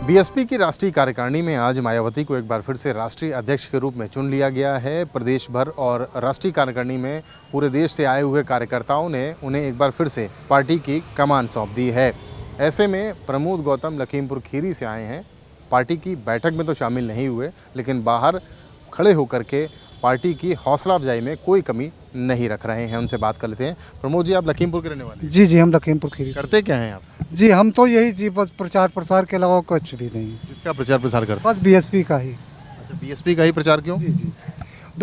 BSP की राष्ट्रीय कार्यकारिणी में आज मायावती को एक बार फिर से राष्ट्रीय अध्यक्ष के रूप में चुन लिया गया है। प्रदेश भर और राष्ट्रीय कार्यकारिणी में पूरे देश से आए हुए कार्यकर्ताओं ने उन्हें एक बार फिर से पार्टी की कमान सौंप दी है। ऐसे में प्रमोद गौतम लखीमपुर खीरी से आए हैं। पार्टी की बैठक में तो शामिल नहीं हुए, लेकिन बाहर खड़े होकर के पार्टी की हौसला अफजाई में कोई कमी नहीं रख रहे हैं। उनसे बात कर लेते हैं। प्रमोद जी, आप लखीमपुर के रहने वाले हैं? जी, हम लखीमपुर खीरी। करते क्या हैं आप? जी, हम तो यही जी बस प्रचार प्रसार के अलावा कुछ भी नहीं। किसका प्रचार प्रसार करते बस बीएसपी का ही। अच्छा, बीएसपी का ही प्रचार क्यों? जी,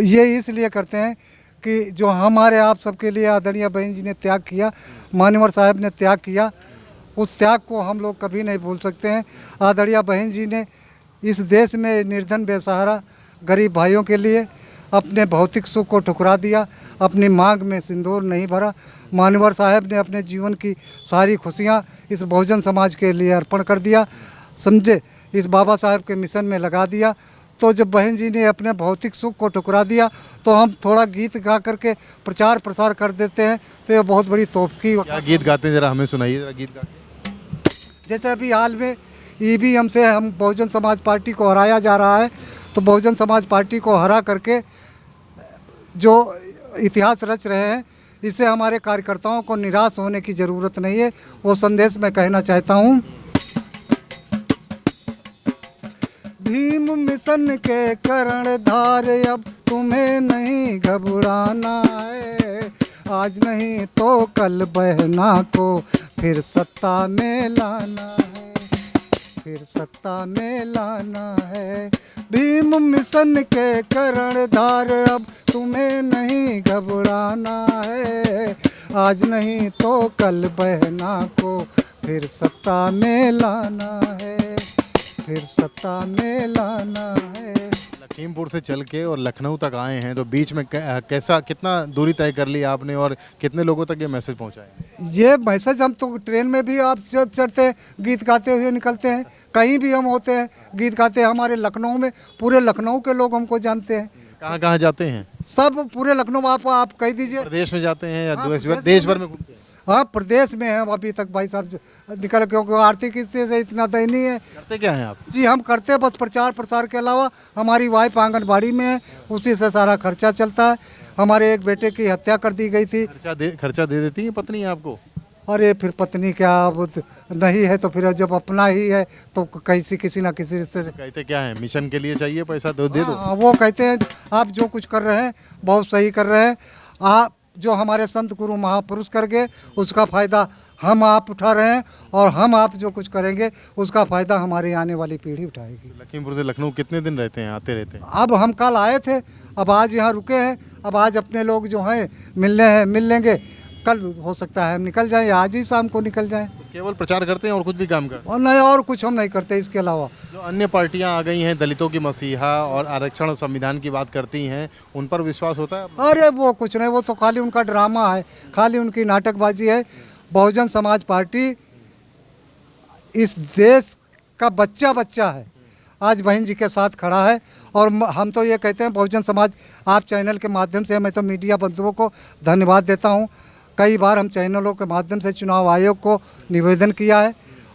ये इसलिए करते हैं कि जो हमारे आप सबके लिए आदरणीय बहन जी ने त्याग किया, मान्यवर साहब ने त्याग किया, उस त्याग को हम लोग कभी नहीं भूल सकते हैं। आदरणीय बहन जी ने इस देश में निर्धन बेसहारा गरीब भाइयों के लिए अपने भौतिक सुख को ठुकरा दिया, अपनी मांग में सिंदूर नहीं भरा। मान्यवर साहब ने अपने जीवन की सारी खुशियां इस बहुजन समाज के लिए अर्पण कर दिया, समझे, इस बाबा साहब के मिशन में लगा दिया। तो जब बहन जी ने अपने भौतिक सुख को ठुकरा दिया तो हम थोड़ा गीत गा करके प्रचार प्रसार कर देते हैं, तो ये बहुत बड़ी तोहफी। क्या गीत गाते हैं, जरा हमें सुनाइए जरा गीत गा के। जैसे अभी हाल में ईवीएम से हम बहुजन समाज पार्टी को हराया जा रहा है, तो बहुजन समाज पार्टी को हरा करके जो इतिहास रच रहे हैं, इससे हमारे कार्यकर्ताओं को निराश होने की ज़रूरत नहीं है। वो संदेश मैं कहना चाहता हूँ। भीम मिशन के कर्णधार, अब तुम्हें नहीं घबराना है। आज नहीं तो कल बहना को फिर सत्ता में लाना है, फिर सत्ता में लाना है। भीम मिशन के कर्णधार, अब तुम्हें नहीं घबराना है। आज नहीं तो कल बहना को फिर सत्ता में लाना है, फिर सत्ता में लाना है। लखीमपुर से चल के और लखनऊ तक आए हैं, तो बीच में कैसा कितना दूरी तय कर ली आपने और कितने लोगों तक ये मैसेज पहुंचाया? ये मैसेज हम तो ट्रेन में भी आप चढ़ते हैं, गीत गाते हुए निकलते हैं, कहीं भी हम होते हैं गीत गाते हैं। हमारे लखनऊ में पूरे लखनऊ के लोग हमको जानते हैं। कहाँ कहाँ जाते हैं? सब पूरे लखनऊ, आप कह दीजिए। प्रदेश में जाते हैं या हाँ, देश भर में घूमते हैं? हाँ, प्रदेश में है अभी तक भाई साहब निकल, क्योंकि आर्थिक स्थिति से इतना दयनीय है। करते क्या हैं आप? जी, हम करते हैं बस प्रचार प्रसार के अलावा। हमारी वाइफ आंगनबाड़ी में है, उसी से सारा खर्चा चलता है। हमारे एक बेटे की हत्या कर दी गई थी। खर्चा दे देती है पत्नी आपको? अरे फिर पत्नी क्या, अब नहीं है तो फिर जब अपना ही है तो किसी ना किसी से कहते क्या है, मिशन के लिए चाहिए पैसा दे दो। हाँ, वो कहते हैं आप जो कुछ कर रहे हैं बहुत सही कर रहे हैं। आप जो हमारे संत गुरु महापुरुष कर गए उसका फ़ायदा हम आप उठा रहे हैं, और हम आप जो कुछ करेंगे उसका फ़ायदा हमारी आने वाली पीढ़ी उठाएगी। लखीमपुर से लखनऊ कितने दिन रहते हैं, आते रहते हैं? अब हम कल आए थे, अब आज यहाँ रुके हैं। अब आज अपने लोग जो हैं मिल लेंगे। कल हो सकता है हम निकल जाएं, आज ही शाम को निकल जाएं। केवल प्रचार करते हैं और कुछ भी काम करते हैं? और नहीं, और कुछ हम नहीं करते इसके अलावा। जो अन्य पार्टियां आ गई हैं, दलितों की मसीहा और आरक्षण और संविधान की बात करती हैं, उन पर विश्वास होता है? अरे वो कुछ नहीं, वो तो खाली उनका ड्रामा है, खाली उनकी नाटकबाजी है। बहुजन समाज पार्टी इस देश का बच्चा है, आज बहन जी के साथ खड़ा है। और हम तो ये कहते हैं बहुजन समाज, आप चैनल के माध्यम से, मैं तो मीडिया बंधुओं को धन्यवाद देता हूँ। कई बार हम चैनलों के माध्यम से चुनाव आयोग को निवेदन किया है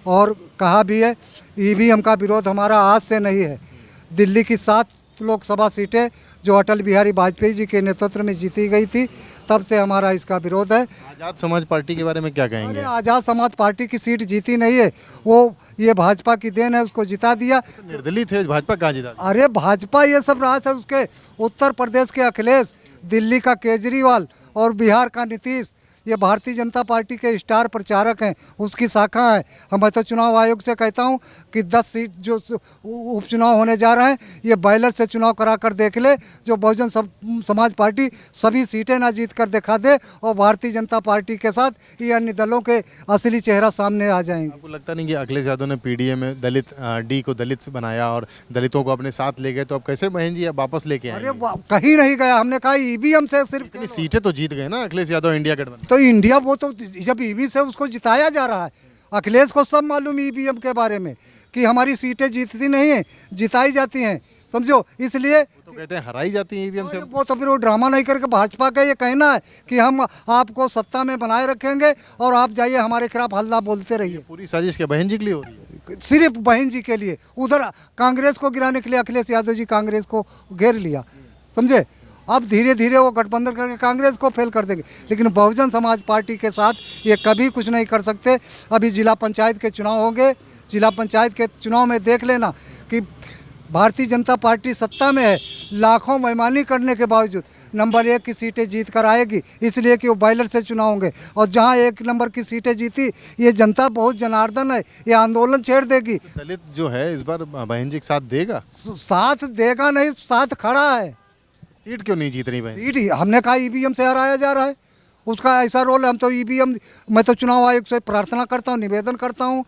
और कहा भी है, ईवीएम का विरोध हमारा आज से नहीं है। दिल्ली की 7 लोकसभा सीटें जो अटल बिहारी वाजपेयी जी के नेतृत्व में जीती गई थी, तब से हमारा इसका विरोध है। आज़ाद समाज पार्टी के बारे में क्या कहेंगे? आज़ाद समाज पार्टी की सीट जीती नहीं है, वो ये भाजपा की देन है, उसको जिता दिया। निर्दलीय थे, भाजपा कहाँ जिता? अरे भाजपा ये सब राज है उसके। उत्तर प्रदेश के अखिलेश, दिल्ली का केजरीवाल और बिहार का नीतीश, ये भारतीय जनता पार्टी के स्टार प्रचारक हैं, उसकी शाखा है। मैं तो चुनाव आयोग से कहता हूं कि 10 सीट जो उपचुनाव होने जा रहे हैं, ये बैलेट से चुनाव करा कर देख ले। जो बहुजन समाज पार्टी सभी सीटें ना जीत कर दिखा दे, और भारतीय जनता पार्टी के साथ ये अन्य दलों के असली चेहरा सामने आ जाएंगे। आपको लगता नहीं कि अखिलेश यादव ने पीडीए में दलित डी को दलित बनाया और दलितों को अपने साथ ले गए, तो अब कैसे बहन जी वापस लेके आए? अरे कहीं नहीं गया, हमने कहा ईवीएम से सिर्फ सीटें तो जीत गए ना अखिलेश यादव इंडिया गठबंधन। तो इंडिया, वो तो जब ईवीएम से उसको जिताया जा रहा है, अखिलेश को सब मालूम ईवीएम के बारे में कि हमारी सीटें जीतती नहीं हैं, जिताई जाती हैं। समझो। इसलिए तो कहते हैं हराई जाती है ईवीएम से। वो तो फिर वो ड्रामा नहीं करके भाजपा का ये कहना है कि हम आपको सत्ता में बनाए रखेंगे और आप जाइए हमारे खिलाफ हल्ला बोलते रहिए। पूरी साजिश क्या बहन जी के लिए हो रही है? सिर्फ बहन जी के लिए। उधर कांग्रेस को गिराने के लिए अखिलेश यादव जी कांग्रेस को घेर लिया, समझे। अब धीरे धीरे वो गठबंधन करके कांग्रेस को फेल कर देंगे, लेकिन बहुजन समाज पार्टी के साथ ये कभी कुछ नहीं कर सकते। अभी जिला पंचायत के चुनाव होंगे, जिला पंचायत के चुनाव में देख लेना कि भारतीय जनता पार्टी सत्ता में है, लाखों बेईमानी करने के बावजूद नंबर 1 की सीटें जीत कर आएगी, इसलिए कि वो बैलेट से चुनाव होंगे। और जहां 1 नंबर की सीटें जीती, ये जनता बहुत जनार्दन है, ये आंदोलन छेड़ देगी। दलित जो है इस बार बहन जी के साथ देगा? साथ देगा नहीं, साथ खड़ा है। सीट क्यों नहीं जीत रही बहन? सीट हमने कहा ईवीएम से हराया जा रहा है, उसका ऐसा रोल है। हम तो ईवीएम, मैं तो चुनाव आयोग से प्रार्थना करता हूँ, निवेदन करता हूँ,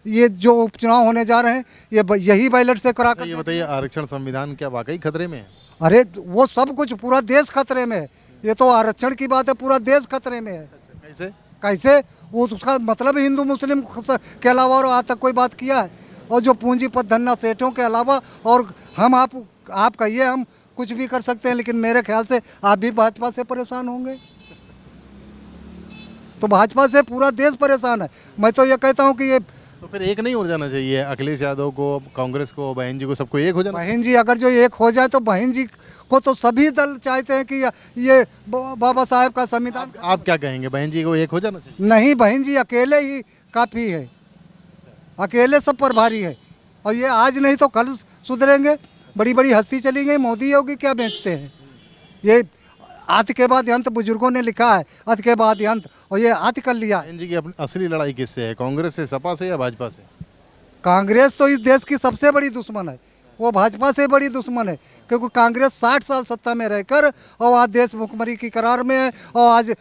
ये जो उपचुनाव होने जा रहे हैं यही बैलेट से करा कर। ये बताइए, आरक्षण संविधान क्या वाकई खतरे में है? अरे वो सब कुछ, पूरा देश खतरे में है। ये तो आरक्षण की बात है, पूरा देश खतरे में है। कैसे? कैसे? वो उसका मतलब हिंदू मुस्लिम के अलावा और आज तक कोई बात किया है? और जो पूंजीपत धन्ना सेठों के अलावा, और हम आप कहिए हम कुछ भी कर सकते हैं, लेकिन मेरे ख्याल से आप भी भाजपा से परेशान होंगे। तो भाजपा से पूरा देश परेशान है। मैं तो ये कहता हूँ कि ये तो फिर एक नहीं हो जाना चाहिए अखिलेश यादव को, कांग्रेस को, बहन जी को, सबको एक हो जाना? बहन जी अगर जो एक हो जाए तो बहन जी को तो सभी दल चाहते हैं कि ये बाबा साहेब का संविधान। आप क्या कहेंगे, बहन जी को एक हो जाना चाहिए? नहीं, बहन जी अकेले ही काफ़ी है, अकेले सब पर भारी है। और ये आज नहीं तो कल सुधरेंगे। बड़ी बड़ी हस्ती चली गई, मोदी योगी क्या बेचते हैं। ये आत के बाद अंत, बुजुर्गों ने लिखा है, अंत के बाद अंत, और ये आत कर लिया। बहन जी की अपनी असली लड़ाई किससे है, कांग्रेस से, सपा से या भाजपा से? कांग्रेस तो इस देश की सबसे बड़ी दुश्मन है, वो भाजपा से बड़ी दुश्मन है। क्योंकि कांग्रेस 60 साल सत्ता में रहकर और आज देश भुखमरी की करार में है। और आज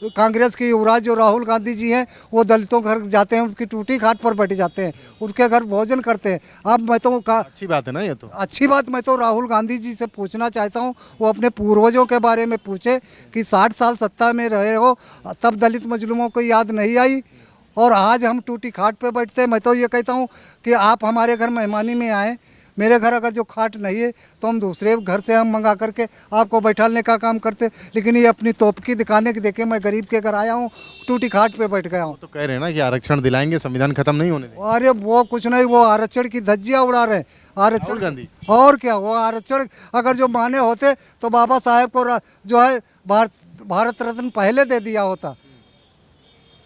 कांग्रेस की युवराज जो राहुल गांधी जी हैं, वो दलितों के घर जाते हैं, उसकी टूटी खाट पर बैठ जाते हैं, उनके घर भोजन करते हैं। अब मैं तो अच्छी बात है ना, ये तो अच्छी बात। मैं तो राहुल गांधी जी से पूछना चाहता हूँ, वो अपने पूर्वजों के बारे में पूछे कि 60 साल सत्ता में रहे हो, तब दलित मजलूमों को याद नहीं आई और आज हम टूटी खाट पे बैठते हैं। मैं तो ये कहता हूँ कि आप हमारे घर मेहमानी में आए, मेरे घर अगर जो खाट नहीं है तो हम दूसरे घर से हम मंगा करके आपको बैठाने का काम करते। लेकिन ये अपनी तोपकी दिखाने के देखे, मैं गरीब के घर आया हूँ, टूटी खाट पे बैठ गया हूँ। तो कह रहे हैं ना कि आरक्षण दिलाएंगे, संविधान खत्म नहीं होने देंगे। अरे वो कुछ नहीं, वो आरक्षण की धज्जियाँ उड़ा रहे हैं। राहुल गांधी और क्या, वो आरक्षण अगर जो माने होते तो बाबा साहेब को जो है भारत रत्न पहले दे दिया होता।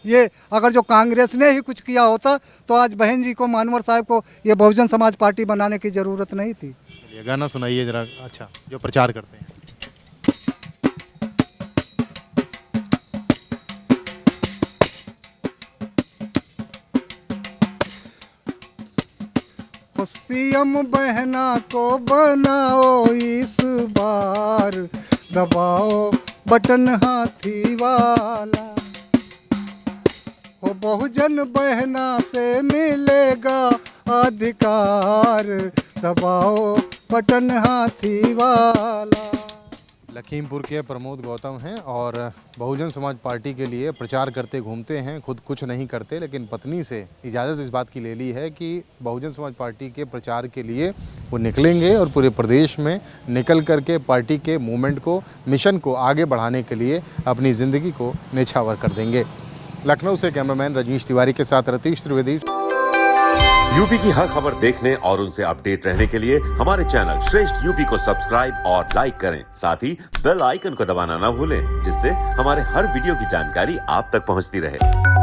ये अगर जो कांग्रेस ने ही कुछ किया होता तो आज बहन जी को, मानवर साहब को, ये बहुजन समाज पार्टी बनाने की ज़रूरत नहीं थी। ये गाना सुनाइए जरा, अच्छा, जो प्रचार करते हैं। सीएम बहना को बनाओ इस बार, दबाओ बटन हाथी वाला, हो बहुजन बहना से मिलेगा अधिकार, दबाओ बटन हाथी वाला। लखीमपुर के प्रमोद गौतम हैं और बहुजन समाज पार्टी के लिए प्रचार करते घूमते हैं। खुद कुछ नहीं करते, लेकिन पत्नी से इजाज़त इस बात की ले ली है कि बहुजन समाज पार्टी के प्रचार के लिए वो निकलेंगे और पूरे प्रदेश में निकल करके पार्टी के मूवमेंट को, मिशन को आगे बढ़ाने के लिए अपनी ज़िंदगी को न्यौछावर कर देंगे। लखनऊ से कैमरामैन रजनीश तिवारी के साथ रतीश त्रिवेदी। यूपी की हर खबर देखने और उनसे अपडेट रहने के लिए हमारे चैनल श्रेष्ठ यूपी को सब्सक्राइब और लाइक करें। साथ ही बेल आइकन को दबाना ना भूलें, जिससे हमारे हर वीडियो की जानकारी आप तक पहुंचती रहे।